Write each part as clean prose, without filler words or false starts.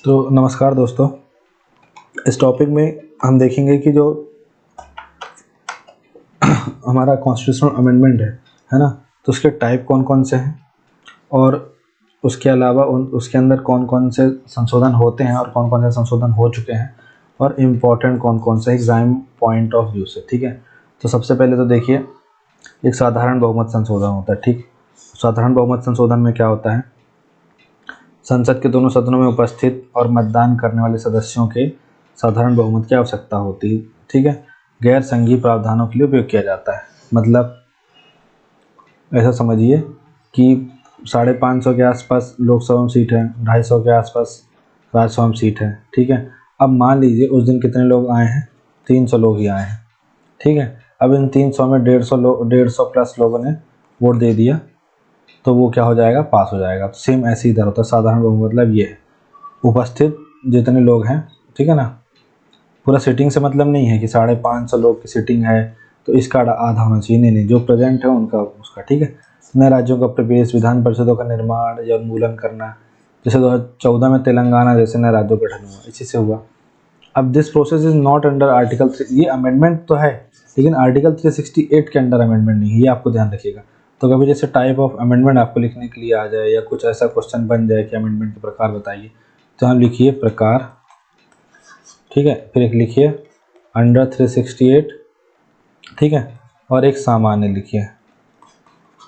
तो नमस्कार दोस्तों। इस टॉपिक में हम देखेंगे कि जो हमारा कॉन्स्टिट्यूशनल अमेंडमेंट है ना, तो उसके टाइप कौन कौन से हैं और उसके अलावा उसके अंदर कौन कौन से संशोधन होते हैं और कौन कौन से संशोधन हो चुके हैं और इम्पोर्टेंट कौन कौन से एग्ज़ाम पॉइंट ऑफ व्यू से। ठीक है, तो सबसे पहले तो देखिए, एक साधारण बहुमत संशोधन होता है। ठीक, साधारण बहुमत संशोधन में क्या होता है, संसद के दोनों सदनों में उपस्थित और मतदान करने वाले सदस्यों के साधारण बहुमत की आवश्यकता होती है। ठीक है, गैर संघीय प्रावधानों के लिए उपयोग किया जाता है। मतलब ऐसा समझिए कि 550 के आसपास लोकसभा में सीट है, 250 के आसपास राज्यसभा में सीट है। ठीक है, अब मान लीजिए उस दिन कितने लोग आए हैं, 300 लोग ही आए हैं। ठीक है, अब इन 300 में 150 प्लस लोगों ने वोट दे दिया, तो वो क्या हो जाएगा, पास हो जाएगा। तो सेम ऐसे ही इधर होता है। साधारण बहुमत मतलब ये है, उपस्थित जितने लोग हैं, ठीक है ना, पूरा सीटिंग से मतलब नहीं है कि 550 लोग की सीटिंग है तो इसका आधा होना चाहिए, नहीं, जो प्रेजेंट है उनका उसका। ठीक है, नए राज्यों का प्रवेश, विधान परिषदों का निर्माण या उन्मूलन करना, जैसे 2014 में तेलंगाना जैसे नए राज्यों का गठन हुआ, इसी से हुआ। अब this process is not under article 3, ये अमेंडमेंट तो है लेकिन आर्टिकल 368 के अंडर अमेंडमेंट नहीं है, ये आपको ध्यान रखिएगा। तो कभी जैसे टाइप ऑफ अमेंडमेंट आपको लिखने के लिए आ जाए या कुछ ऐसा क्वेश्चन बन जाए कि अमेंडमेंट के प्रकार बताइए, तो हम लिखिए प्रकार। ठीक है, फिर एक लिखिए अंडर 368। ठीक है, और एक सामान्य लिखिए,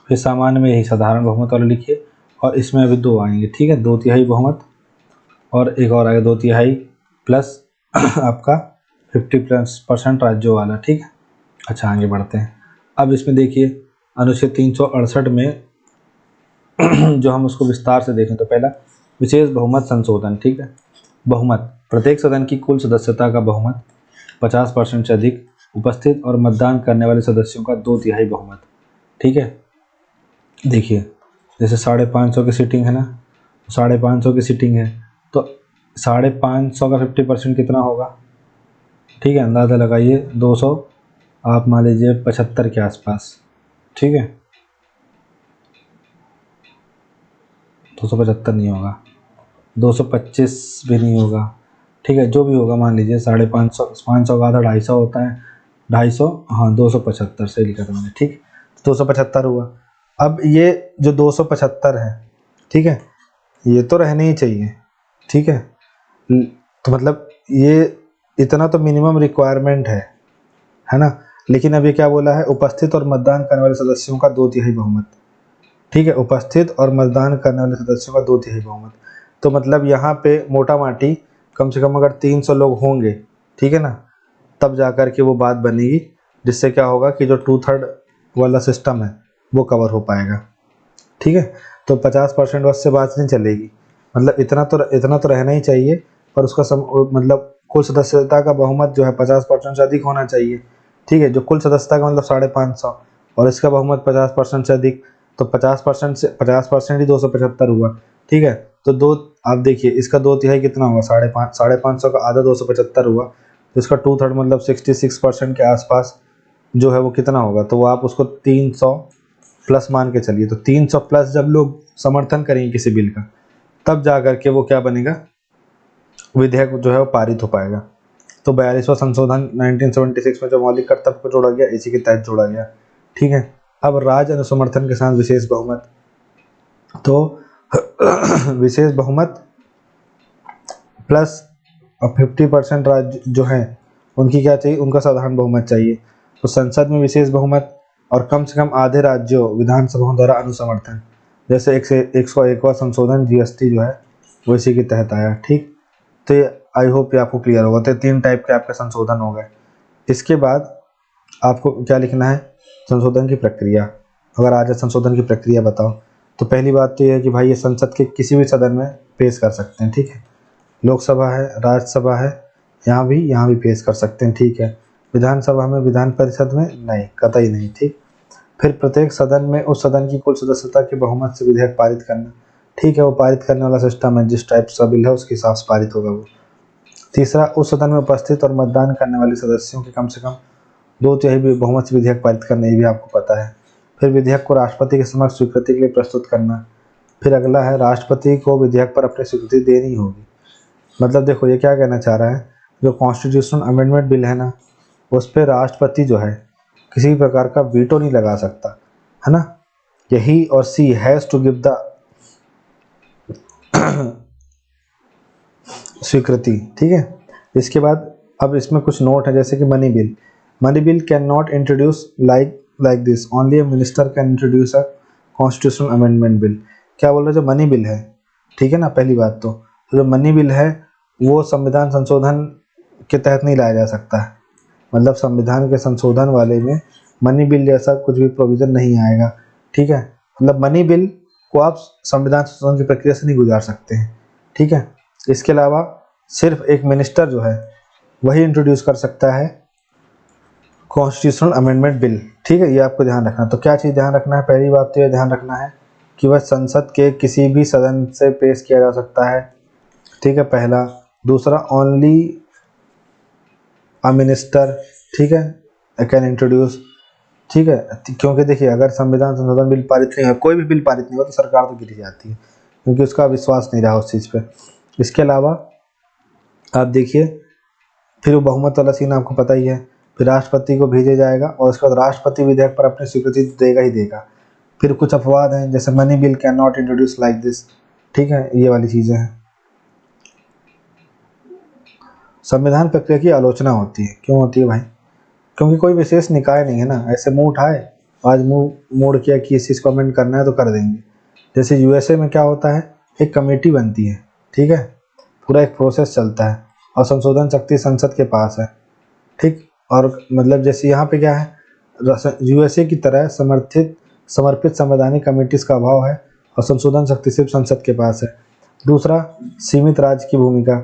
फिर सामान्य में यही साधारण बहुमत वाला लिखिए, और इसमें अभी दो आएंगे। ठीक है, 2/3 बहुमत और एक और आएगा 2/3 प्लस आपका 50% राज्यों वाला। ठीक है, अच्छा आगे बढ़ते हैं। अब इसमें देखिए अनुच्छेद 368 में जो हम उसको विस्तार से देखें तो पहला विशेष बहुमत संशोधन। ठीक है, बहुमत प्रत्येक सदन की कुल सदस्यता का बहुमत 50% से अधिक उपस्थित और मतदान करने वाले सदस्यों का 2/3 बहुमत। ठीक है, देखिए जैसे 550 की सीटिंग है ना, 550 की सीटिंग है तो 550 का 50% कितना होगा। ठीक है, अंदाज़ा लगाइए 200, आप मान लीजिए 75 के आसपास। ठीक है, 275 नहीं होगा, 225 भी नहीं होगा। ठीक है, जो भी होगा मान लीजिए 550 का आधा 250 होता है, 250, हाँ 275 से लिखा था मैंने। ठीक, 275 हुआ। अब ये जो 275 है, ठीक है, ये तो रहने ही चाहिए। ठीक है, तो मतलब ये इतना तो मिनिमम रिक्वायरमेंट है ना। लेकिन अभी क्या बोला है, उपस्थित और मतदान करने वाले सदस्यों का 2/3 बहुमत। ठीक है, उपस्थित और मतदान करने वाले सदस्यों का 2/3 बहुमत। तो मतलब यहाँ पे मोटा माटी कम से कम अगर 300 लोग होंगे, ठीक है ना, तब जा कर के वो बात बनेगी, जिससे क्या होगा कि जो 2/3 वाला सिस्टम है वो कवर हो पाएगा। ठीक है, तो 50% बस से बात नहीं चलेगी, मतलब इतना तो रहना ही चाहिए। पर उसका मतलब कुल सदस्यता का बहुमत जो है 50% से अधिक होना चाहिए। ठीक है, जो कुल सदस्यता का मतलब 550 और इसका बहुमत 50% से अधिक, तो 50% से 50% ही 275 हुआ। ठीक है, तो दो, आप देखिए इसका 2/3 कितना हुआ, 550 का आधा 275 हुआ, तो इसका 2/3 मतलब 66% के आसपास जो है वो कितना होगा, तो वो आप उसको 300 प्लस मान के चलिए। तो 300 प्लस जब लोग समर्थन करेंगे किसी बिल का, तब जा करके वो क्या बनेगा, विधेयक जो है वो पारित हो पाएगा। तो 42वां संशोधन 1976 में जो मौलिक कर्तव्य को जोड़ा गया, इसी के तहत जोड़ा गया। ठीक है, अब राज्य अनुसमर्थन के साथ विशेष बहुमत, तो विशेष बहुमत प्लस 50% राज्य जो है उनकी क्या चाहिए, उनका साधारण बहुमत चाहिए। तो संसद में विशेष बहुमत और कम से कम आधे राज्यों विधानसभाओं द्वारा अनुसमर्थन, जैसे 101वां संशोधन जीएसटी जो है वो इसी के तहत आया। ठीक, तो ये आई होप ये आपको क्लियर होगा। तो 3 टाइप के आपके संशोधन हो गए। इसके बाद आपको क्या लिखना है, संशोधन की प्रक्रिया। अगर आज संशोधन की प्रक्रिया बताओ, तो पहली बात तो ये है कि भाई ये संसद के किसी भी सदन में पेश कर सकते हैं। ठीक है, लोकसभा है, राज्यसभा है, यहाँ भी पेश कर सकते हैं। ठीक है, विधानसभा में, विधान परिषद में नहीं, कतई नहीं। ठीक, फिर प्रत्येक सदन में उस सदन की कुल सदस्यता के बहुमत से विधेयक पारित करना। ठीक है, वो पारित करने वाला सिस्टम है, जिस टाइप का बिल है उसके हिसाब से पारित होगा वो। तीसरा, उस सदन में उपस्थित और मतदान करने वाले सदस्यों के कम से कम 2/3 बहुमत से विधेयक पारित करना, ये भी आपको पता है। फिर विधेयक को राष्ट्रपति के समक्ष स्वीकृति के लिए प्रस्तुत करना। फिर अगला है, राष्ट्रपति को विधेयक पर अपनी स्वीकृति देनी होगी। मतलब देखो ये क्या कहना चाह रहा है, जो कॉन्स्टिट्यूशनल अमेंडमेंट बिल है ना, उस पर राष्ट्रपति जो है किसी भी प्रकार का वीटो नहीं लगा सकता, है ना। यही और सी हैज़ टू गिव द स्वीकृति, ठीक है। इसके बाद अब इसमें कुछ नोट है, जैसे कि money bill can not introduce like this, only A minister can introduce a constitutional amendment bill. क्या बोल रहे हैं, जो मनी बिल है, ठीक है ना, पहली बात तो जो मनी बिल है वो संविधान संशोधन के तहत नहीं लाया जा सकता है। मतलब संविधान के संशोधन वाले में मनी बिल जैसा कुछ भी प्रोविजन नहीं आएगा, ठीक है। मतलब मनी बिल को आप संविधान संशोधन की प्रक्रिया से नहीं गुजार सकते हैं, ठीक है। इसके अलावा सिर्फ एक मिनिस्टर जो है वही इंट्रोड्यूस कर सकता है कॉन्स्टिट्यूशनल अमेंडमेंट बिल, ठीक है। ये आपको ध्यान रखना। तो क्या चीज़ ध्यान रखना है, पहली बात तो ये ध्यान रखना है कि वह संसद के किसी भी सदन से पेश किया जा सकता है, ठीक है, पहला। दूसरा, ओनली अ मिनिस्टर, ठीक है, कैन इंट्रोड्यूस, ठीक है। क्योंकि देखिए अगर संविधान संशोधन बिल पारित नहीं हो, कोई भी बिल पारित नहीं हो, तो सरकार तो गिर जाती है, क्योंकि उसका विश्वास नहीं रहा उस चीज़ पे। इसके अलावा आप देखिए फिर वो बहुमत वाला सीन आपको पता ही है, फिर राष्ट्रपति को भेजा जाएगा और उसके बाद राष्ट्रपति विधेयक पर अपनी स्वीकृति देगा ही देगा। फिर कुछ अपवाद हैं, जैसे money bill can not introduce like this, ठीक है, ये वाली चीज़ें हैं। संविधान प्रक्रिया की आलोचना होती है, क्यों होती है भाई, क्योंकि कोई विशेष निकाय नहीं है ना, ऐसे मुंह उठाए, आज मुंह मोड़ किया कि इस चीज़ को अमेंड करना है तो कर देंगे। जैसे यूएसए में क्या होता है, एक कमेटी बनती है, ठीक है, पूरा एक प्रोसेस चलता है और संशोधन शक्ति संसद के पास है, ठीक। और मतलब जैसे यहाँ पे क्या है, यूएसए की तरह समर्पित संवैधानिक कमेटीज का अभाव है और संशोधन शक्ति सिर्फ संसद के पास है। दूसरा, सीमित राज्य की भूमिका,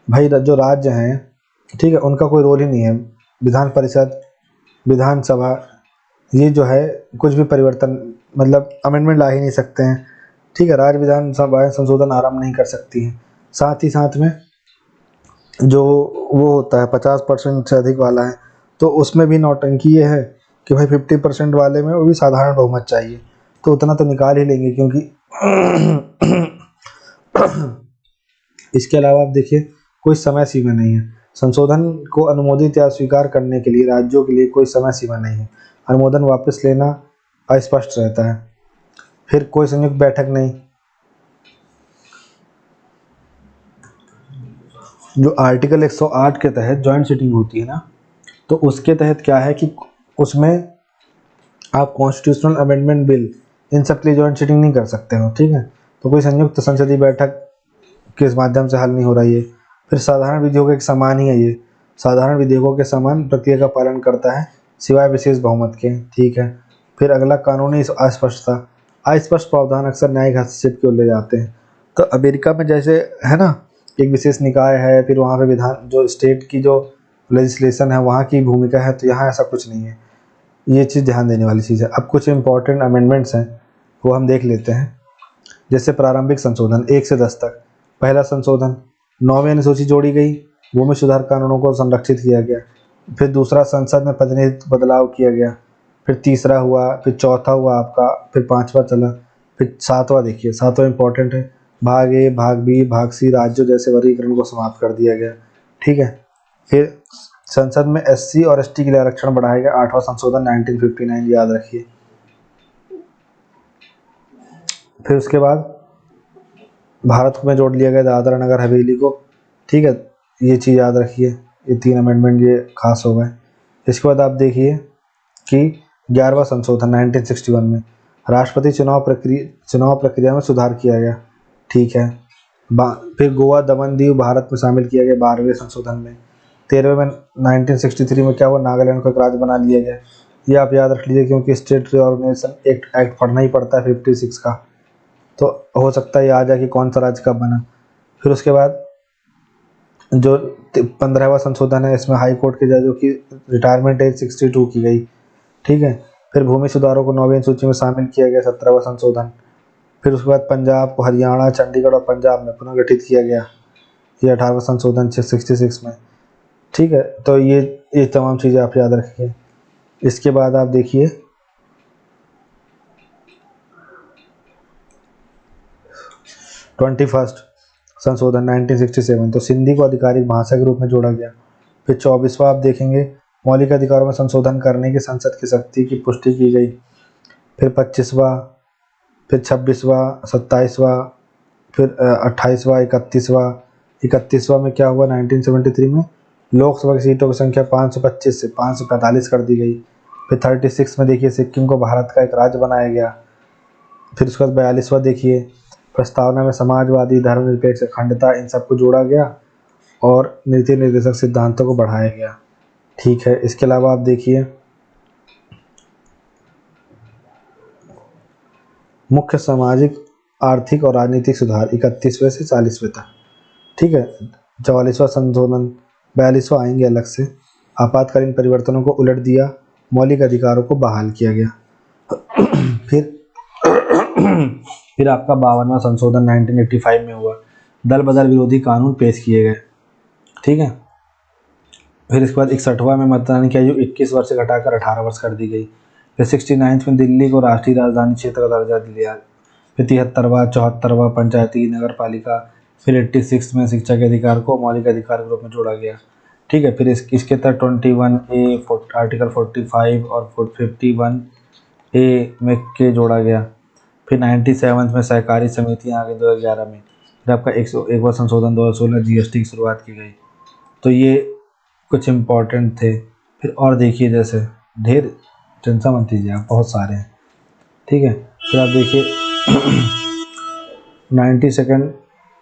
भाई जो राज्य हैं, ठीक है, उनका कोई रोल ही नहीं है। विधान परिषद, विधानसभा, ये जो है कुछ भी परिवर्तन मतलब अमेंडमेंट ला ही नहीं सकते हैं, ठीक है। राज्य विधानसभाएं संशोधन आरंभ नहीं कर सकती हैं। साथ ही साथ में जो वो होता है 50% से अधिक वाला है, तो उसमें भी नौटंकी ये है कि भाई 50% वाले में वो भी साधारण बहुमत चाहिए, तो उतना तो निकाल ही लेंगे, क्योंकि इसके अलावा आप देखिए कोई समय सीमा नहीं है। संशोधन को अनुमोदित या स्वीकार करने के लिए राज्यों के लिए कोई समय सीमा नहीं है। अनुमोदन वापस लेना अस्पष्ट रहता है। फिर कोई संयुक्त बैठक नहीं। जो आर्टिकल 108 के तहत जॉइंट सीटिंग होती है ना, तो उसके तहत क्या है कि उसमें आप कॉन्स्टिट्यूशनल अमेंडमेंट बिल इन सब के लिए जॉइंट सीटिंग नहीं कर सकते हो, ठीक है। तो कोई संयुक्त संसदीय बैठक के माध्यम से हल नहीं हो रहा है ये। फिर साधारण विधेयकों के समान ही है ये, साधारण विधेयकों के समान प्रक्रिया का पालन करता है सिवाय विशेष बहुमत के, ठीक है। फिर अगला, कानूनी अस्पष्टता। अस्पष्ट प्रावधान अक्सर न्यायिक हस्तक्षेप की ओर ले जाते हैं। तो अमेरिका में जैसे है ना, एक विशेष निकाय है, फिर वहाँ पे विधान जो स्टेट की जो लेजिस्लेशन है वहाँ की भूमिका है, तो यहाँ ऐसा कुछ नहीं है। ये चीज़ ध्यान देने वाली चीज़ है। अब कुछ इंपॉर्टेंट अमेंडमेंट्स हैं वो हम देख लेते हैं। जैसे प्रारंभिक संशोधन 1 से 10 तक। पहला संशोधन, 9वीं अनुसूची जोड़ी गई, भूमि सुधार कानूनों को संरक्षित किया गया। फिर दूसरा, संसद में प्रतिनिधित्व बदलाव किया गया। फिर तीसरा हुआ, फिर चौथा हुआ आपका, फिर पांचवा चला, फिर सातवां। देखिए सातवां इंपॉर्टेंट है, भाग ए, भाग बी, भाग सी राज्यों जैसे वर्गीकरण को समाप्त कर दिया गया, ठीक है। फिर संसद में एससी और एसटी के लिए आरक्षण बढ़ाया गया, 8वां संशोधन 1959, याद रखिए। फिर उसके बाद भारत में जोड़ लिया गया दादरा नगर हवेली को, ठीक है, ये चीज़ याद रखिए। ये 3 अमेंडमेंट ये खास हो गए। इसके बाद आप देखिए कि 11वां संशोधन 1961 में राष्ट्रपति चुनाव प्रक्रिया में सुधार किया गया, ठीक है। फिर गोवा, दमन, दीव भारत में शामिल किया गया 12वें संशोधन में। 13वें में 1963 में क्या हुआ, नागालैंड को एक राज्य बना लिया गया। ये आप याद रख लीजिए, क्योंकि स्टेट रिऑर्गेनाइजेशन एक्ट पढ़ना ही पड़ता है 56 का, तो हो सकता है ये आ जाए कि कौन सा राज्य कब बना। फिर उसके बाद जो 15वां संशोधन है, इसमें हाई कोर्ट के जजों की रिटायरमेंट एज 62 की गई, ठीक है। फिर भूमि सुधारों को 9वीं सूची में शामिल किया गया, 17वां संशोधन। फिर उसके बाद पंजाब को हरियाणा, चंडीगढ़ और पंजाब में पुनर्गठित किया गया, ये 18वां संशोधन 66 में, ठीक है। तो ये तमाम चीज़ें आप याद रखिए। इसके बाद आप देखिए 21 संशोधन 1967, तो सिंधी को आधिकारिक भाषा के रूप में जोड़ा गया। फिर 24वां आप देखेंगे, मौलिक अधिकारों में संशोधन करने की संसद की शक्ति की पुष्टि की गई। फिर 25वां, फिर 26वां, 27वां, फिर 28वां, 31वां में क्या हुआ 1973 में, लोकसभा की सीटों की संख्या 525 से 545 कर दी गई। फिर 36 में देखिए सिक्किम को भारत का एक राज्य बनाया गया। फिर उसके बाद 42वां देखिए, प्रस्तावना में समाजवादी, धर्मनिरपेक्ष, अखंडता इन सबको जोड़ा गया और नीति निर्देशक सिद्धांतों को बढ़ाया गया। ठीक है, इसके अलावा आप देखिए मुख्य सामाजिक, आर्थिक और राजनीतिक सुधार 31वें से 40वें तक। ठीक है, 44वां संशोधन, 42वां आएंगे अलग से। आपातकालीन परिवर्तनों को उलट दिया, मौलिक अधिकारों को बहाल किया गया। फिर फिर आपका 52वां संशोधन 1985 में हुआ, दल बदल विरोधी कानून पेश किए गए। ठीक है, फिर इसके बाद 61वां में मतदान की आयु 21 वर्ष से घटाकर 18 वर्ष कर दी गई। फिर 69 में दिल्ली को राष्ट्रीय राजधानी क्षेत्र का दर्जा दिया। फिर 73वां, 74वां पंचायती नगर पालिका। फिर 86 में शिक्षा के अधिकार को मौलिक अधिकार के रूप में जोड़ा गया। ठीक है, फिर इसके तहत 21A आर्टिकल 45 और 51A में के जोड़ा गया। फिर 97 में सहकारी समितियाँ आ गई 2011 में। फिर आपका 101वां संशोधन 2016 GST की शुरुआत की गई। तो ये कुछ इम्पोर्टेंट थे। फिर और देखिए, जैसे ढेर टेंशन मत लीजिए आप, बहुत सारे हैं। ठीक है, फिर आप देखिए 92nd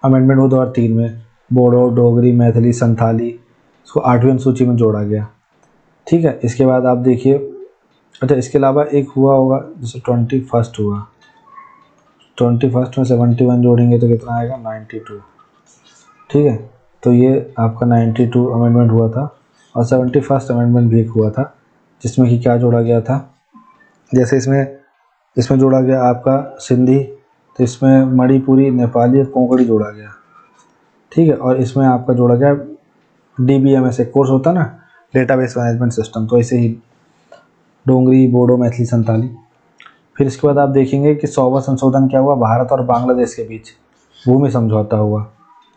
अमेंडमेंट हुआ 2003 में, बोडो, डोगरी, मैथिली, संथाली इसको 8वीं अनुसूची में जोड़ा गया। ठीक है, इसके बाद आप देखिए, अच्छा इसके अलावा एक हुआ होगा जैसे 21 हुआ, 21 में 71 जोड़ेंगे तो कितना आएगा 92। ठीक है, तो ये आपका 92 अमेंडमेंट हुआ था और 71 अमेंडमेंट भी एक हुआ था, जिसमें कि क्या जोड़ा गया था, जैसे इसमें जोड़ा गया आपका सिंधी, तो इसमें मणिपुरी, नेपाली और कोंकणी जोड़ा गया। ठीक है, और इसमें आपका जोड़ा गया DBMS एक कोर्स होता ना, डेटाबेस मैनेजमेंट सिस्टम, तो ऐसे ही डोंगरी, बोडो, मैथिली, संताली। फिर इसके बाद आप देखेंगे कि 100वां संशोधन क्या हुआ, भारत और बांग्लादेश के बीच भूमि समझौता हुआ।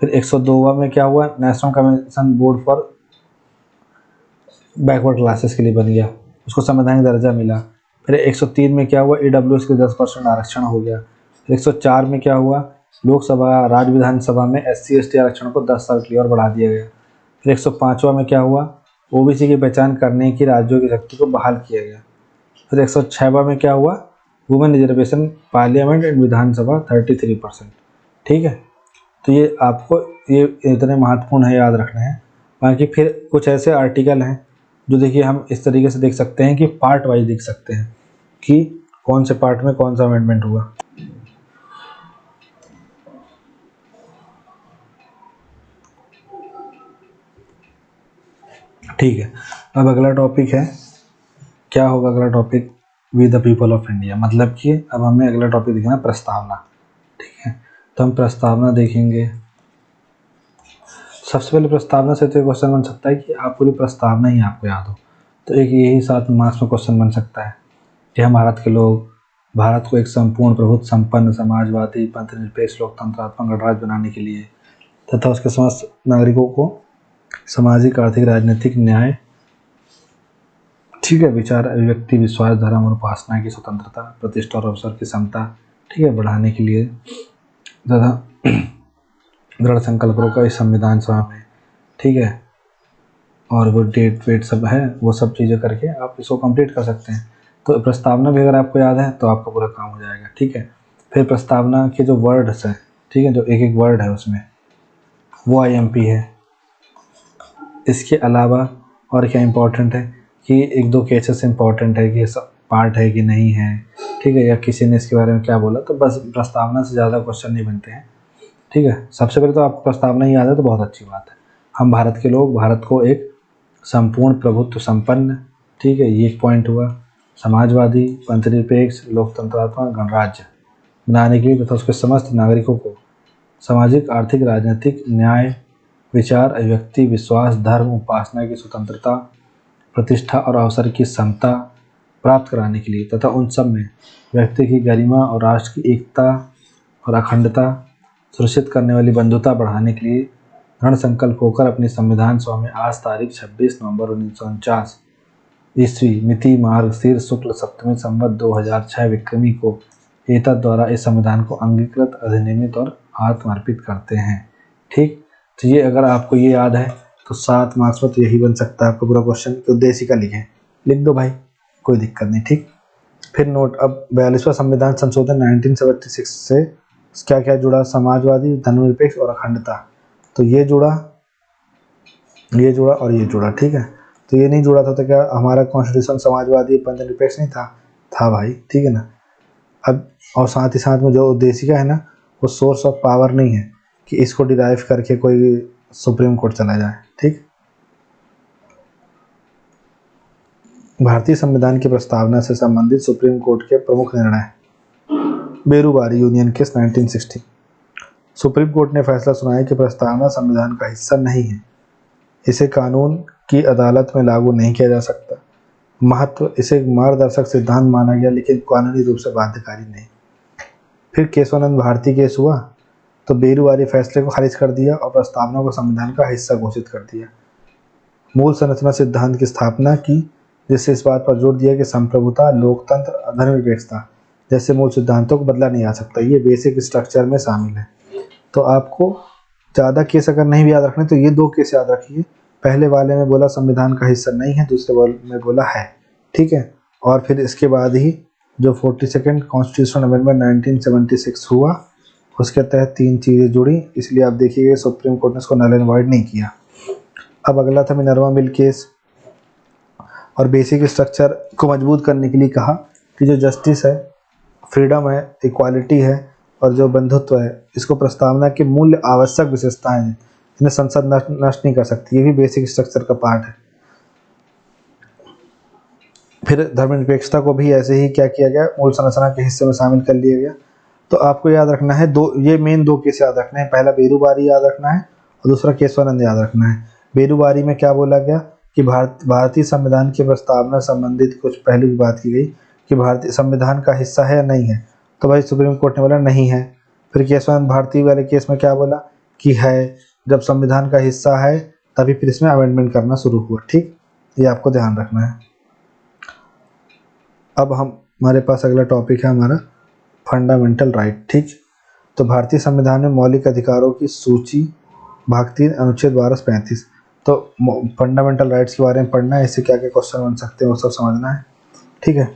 फिर 102वां में क्या हुआ, national commission board for backward classes के लिए बन गया, उसको संवैधानिक दर्जा मिला। फिर 103 में क्या हुआ, AWS के 10% आरक्षण हो गया। फिर 104 में क्या हुआ, लोकसभा, राज्य विधानसभा में SC ST आरक्षण को 10 साल के लिए और बढ़ा दिया गया। फिर 105वां में क्या हुआ, OBC की पहचान करने की राज्यों की शक्ति को बहाल किया गया। फिर 106वां में क्या हुआ, वुमेन रिजर्वेशन पार्लियामेंट एंड विधानसभा 33%। ठीक है, तो ये आपको ये इतने महत्वपूर्ण है, याद रखना है। बाकी फिर कुछ ऐसे आर्टिकल हैं जो देखिए हम इस तरीके से देख सकते हैं कि पार्ट वाइज देख सकते हैं कि कौन से पार्ट में कौन सा अमेंडमेंट हुआ। ठीक है, अब अगला टॉपिक है, क्या होगा अगला topic, we the people of India, मतलब कि अब हमें अगला टॉपिक देखना प्रस्तावना। ठीक है, तो हम प्रस्तावना देखेंगे। सबसे पहले प्रस्तावना से तो क्वेश्चन बन सकता है कि आप पूरी प्रस्तावना ही आपको याद हो, तो एक यही 7 मार्क्स में क्वेश्चन बन सकता है कि हम भारत के लोग भारत को एक संपूर्ण, प्रभुत्व संपन्न, समाजवादी, पंथनिरपेक्ष, लोकतंत्रात्मक गणराज्य बनाने के लिए तथा उसके समस्त नागरिकों को सामाजिक, आर्थिक, राजनीतिक न्याय, ठीक है, विचार, अभिव्यक्ति, विश्वास, धर्म और उपासना की स्वतंत्रता, प्रतिष्ठा और अवसर की समता, ठीक है, बढ़ाने के लिए तथा दृढ़ संकल्प का इस संविधान सभा में। ठीक है, और वो डेट वेट सब है, वो सब चीज़ें करके आप इसको कंप्लीट कर सकते हैं। तो प्रस्तावना भी अगर आपको याद है तो आपका पूरा काम हो जाएगा। ठीक है, फिर प्रस्तावना के जो वर्ड्स हैं, ठीक है, जो एक एक वर्ड है उसमें वो IMP है। इसके अलावा और क्या इम्पोर्टेंट है कि एक दो केसेस इम्पोर्टेंट है कि सब पार्ट है कि नहीं है, ठीक है, या किसी ने इसके बारे में क्या बोला, तो बस प्रस्तावना से ज़्यादा क्वेश्चन नहीं बनते हैं। ठीक है, सबसे पहले तो आपको प्रस्तावना ही याद है तो बहुत अच्छी बात है। हम भारत के लोग भारत को एक संपूर्ण, प्रभुत्व संपन्न, ठीक है, ये एक पॉइंट हुआ, समाजवादी, पंथनिरपेक्ष, लोकतंत्रात्मक गणराज्य बनाने के लिए तथा उसके समस्त नागरिकों को सामाजिक, आर्थिक, राजनीतिक न्याय, विचार, अभिव्यक्ति, विश्वास, धर्म, उपासना की स्वतंत्रता, प्रतिष्ठा और अवसर की समता प्राप्त कराने के लिए तथा उन सब में व्यक्ति की गरिमा और राष्ट्र की एकता और अखंडता सुनिश्चित करने वाली बंधुता बढ़ाने के लिए दृढ़ संकल्प होकर अपनी संविधान सभा में आज तारीख 26 नवंबर 1949 ईस्वी मिति मार्गशीर्ष शुक्ल सप्तमी संवत 2006 विक्रमी को एतद द्वारा इस संविधान को अंगीकृत, अधिनियमित और आत्मर्पित करते हैं। ठीक, तो ये अगर आपको ये याद है तो 7 मार्क्स में तो यही बन सकता है आपका पूरा क्वेश्चन कि उद्देशिका लिखें, लिख दो भाई, कोई दिक्कत नहीं। ठीक, फिर नोट, अब 42वां संविधान संशोधन 1976 से क्या क्या जुड़ा? समाजवादी, धर्मनिरपेक्ष और अखंडता। तो ये जुड़ा और ये जुड़ा। ठीक है, तो ये नहीं जुड़ा था तो क्या हमारा कॉन्स्टिट्यूशन समाजवादी पंथनिरपेक्ष नहीं था भाई। ठीक है ना। अब और साथ ही साथ में जो उद्देशिका है ना, वो सोर्स ऑफ पावर नहीं है कि इसको डिराइव करके कोई सुप्रीम कोर्ट चला जाए। ठीक, भारतीय संविधान की प्रस्तावना से संबंधित सुप्रीम कोर्ट के प्रमुख निर्णय। Berubari union case 1960। Supreme court ने फैसला सुनाया कि प्रस्तावना संविधान का हिस्सा नहीं है, इसे कानून की अदालत में लागू नहीं किया जा सकता। महत्व, इसे मार्गदर्शक सिद्धांत माना गया लेकिन कानूनी रूप से बाध्यकारी नहीं। फिर केशवानंद भारती केस हुआ तो बेरूबारी फैसले को खारिज कर दिया और प्रस्तावना को संविधान का हिस्सा घोषित कर दिया। मूल संरचना सिद्धांत की स्थापना की, जिससे इस बात पर जोर दिया कि संप्रभुता, लोकतंत्र, धर्मनिरपेक्षता जैसे मूल सिद्धांतों को बदला नहीं जा सकता। ये बेसिक स्ट्रक्चर में शामिल है। तो आपको ज़्यादा केस अगर नहीं भी याद रखने तो ये 2 केस याद रखिए। पहले वाले में बोला संविधान का हिस्सा नहीं है, दूसरे वाले में बोला है। ठीक है, और फिर इसके बाद ही जो 42nd कॉन्स्टिट्यूशन अमेंडमेंट 1976 हुआ, उसके तहत 3 चीज़ें जुड़ी, इसलिए आप देखिए सुप्रीम कोर्ट ने इसको नल एंड वॉइड नहीं किया। अब अगला था मिनर्वा मिल केस, और बेसिक स्ट्रक्चर को मजबूत करने के लिए कहा कि जो जस्टिस है, फ्रीडम है, इक्वालिटी है और जो बंधुत्व है, इसको प्रस्तावना के मूल्य आवश्यक विशेषताएं हैं, इन्हें संसद नष्ट नहीं कर सकती। ये भी बेसिक स्ट्रक्चर का पार्ट है। फिर धर्मनिरपेक्षता को भी ऐसे ही क्या किया गया, मूल संरचना के हिस्से में शामिल कर लिया गया। तो आपको याद रखना है ये मेन 2 केस याद रखने हैं। पहला बेरूबारी याद रखना है और दूसरा केशवानंद याद रखना है। बेरूबारी में क्या बोला गया कि भारतीय संविधान की प्रस्तावना संबंधित कुछ पहलू की बात की गई कि भारतीय संविधान का हिस्सा है या नहीं है, तो भाई सुप्रीम कोर्ट ने बोला नहीं है। फिर केशवानंद भारती वाले केस में क्या बोला कि है, जब संविधान का हिस्सा है तभी फिर इसमें अमेंडमेंट करना शुरू हुआ। ठीक, ये आपको ध्यान रखना है। अब हमारे पास अगला टॉपिक है हमारा फंडामेंटल राइट। ठीक, तो भारतीय संविधान में मौलिक अधिकारों की सूची, भाग 3, अनुच्छेद 1235। तो फंडामेंटल राइट्स के बारे में पढ़ना है, इससे क्या क्या क्वेश्चन बन सकते हैं वो सब समझना है। ठीक है।